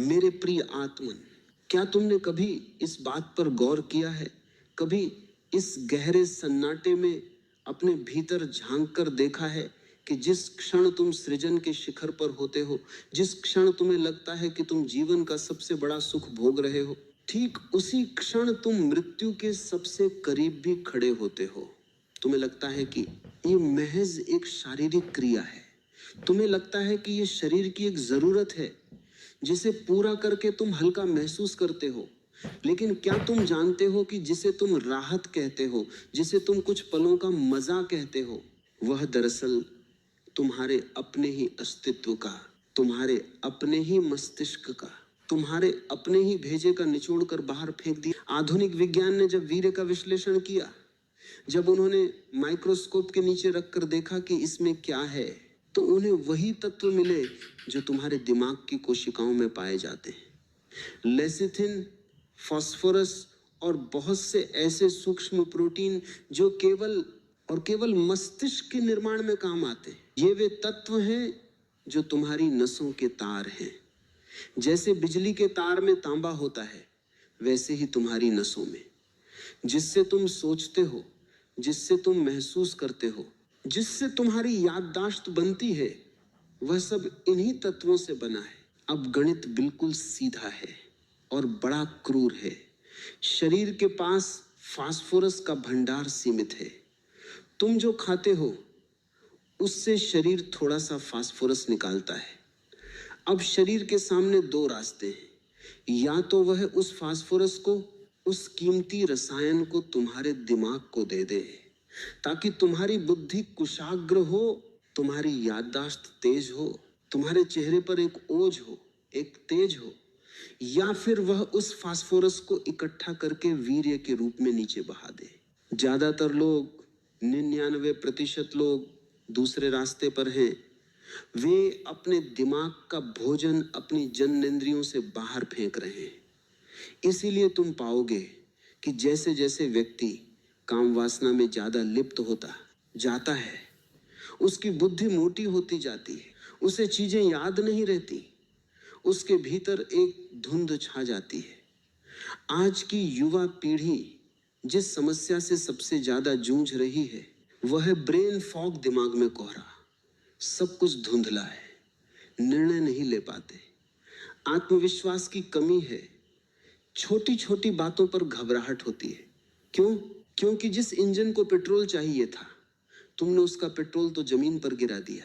मेरे प्रिय आत्मन, क्या तुमने कभी इस बात पर गौर किया है, कभी इस गहरे सन्नाटे में अपने भीतर झांक कर देखा है कि जिस क्षण तुम सृजन के शिखर पर होते हो, जिस क्षण तुम्हें लगता है कि तुम जीवन का सबसे बड़ा सुख भोग रहे हो, ठीक उसी क्षण तुम मृत्यु के सबसे करीब भी खड़े होते हो। तुम्हें लगता है कि ये महज एक शारीरिक क्रिया है, तुम्हें लगता है कि ये शरीर की एक जरूरत है जिसे पूरा करके तुम हल्का महसूस करते हो। लेकिन क्या तुम जानते हो कि जिसे तुम राहत कहते हो, जिसे तुम कुछ पलों का मजा कहते हो, वह दरअसल तुम्हारे अपने ही अस्तित्व का, तुम्हारे अपने ही मस्तिष्क का, तुम्हारे अपने ही भेजे का निचोड़ कर बाहर फेंक दिया। आधुनिक विज्ञान ने जब वीर्य का विश्लेषण किया, जब उन्होंने माइक्रोस्कोप के नीचे रखकर देखा कि इसमें क्या है, तो उन्हें वही तत्व मिले जो तुम्हारे दिमाग की कोशिकाओं में पाए जाते हैं। लेसिथिन, फास्फोरस और बहुत से ऐसे सूक्ष्म प्रोटीन जो केवल मस्तिष्क के निर्माण में काम आते हैं। ये वे तत्व हैं जो तुम्हारी नसों के तार हैं। जैसे बिजली के तार में तांबा होता है, वैसे ही तुम्हारी नसों में, जिससे तुम सोचते हो, जिससे तुम महसूस करते हो, जिससे तुम्हारी याददाश्त बनती है, वह सब इन्हीं तत्वों से बना है। अब गणित बिल्कुल सीधा है और बड़ा क्रूर है। शरीर के पास फास्फोरस का भंडार सीमित है। तुम जो खाते हो उससे शरीर थोड़ा सा फास्फोरस निकालता है। अब शरीर के सामने दो रास्ते हैं, या तो वह उस फास्फोरस को, उस कीमती रसायन को तुम्हारे दिमाग को दे दे ताकि तुम्हारी बुद्धि कुशाग्र हो, तुम्हारी याददाश्त तेज हो, तुम्हारे चेहरे पर एक ओज हो, एक तेज हो, या फिर वह उस फास्फोरस को इकट्ठा करके वीर्य के रूप में नीचे बहा दे। ज्यादातर लोग, 99% लोग दूसरे रास्ते पर हैं। वे अपने दिमाग का भोजन अपनी जननेंद्रियों से बाहर फेंक रहे हैं। इसीलिए तुम पाओगे कि जैसे जैसे व्यक्ति काम वासना में ज्यादा लिप्त होता जाता है, उसकी बुद्धि मोटी होती जाती है, उसे चीजें याद नहीं रहती, उसके भीतर एक धुंध छा जाती है। आज की युवा पीढ़ी जिस समस्या से सबसे ज्यादा जूझ रही है, वह है ब्रेन फॉग, दिमाग में कोहरा। सब कुछ धुंधला है, निर्णय नहीं ले पाते, आत्मविश्वास की कमी है, छोटी छोटी बातों पर घबराहट होती है। क्यों? क्योंकि जिस इंजन को पेट्रोल चाहिए था, तुमने उसका पेट्रोल तो जमीन पर गिरा दिया।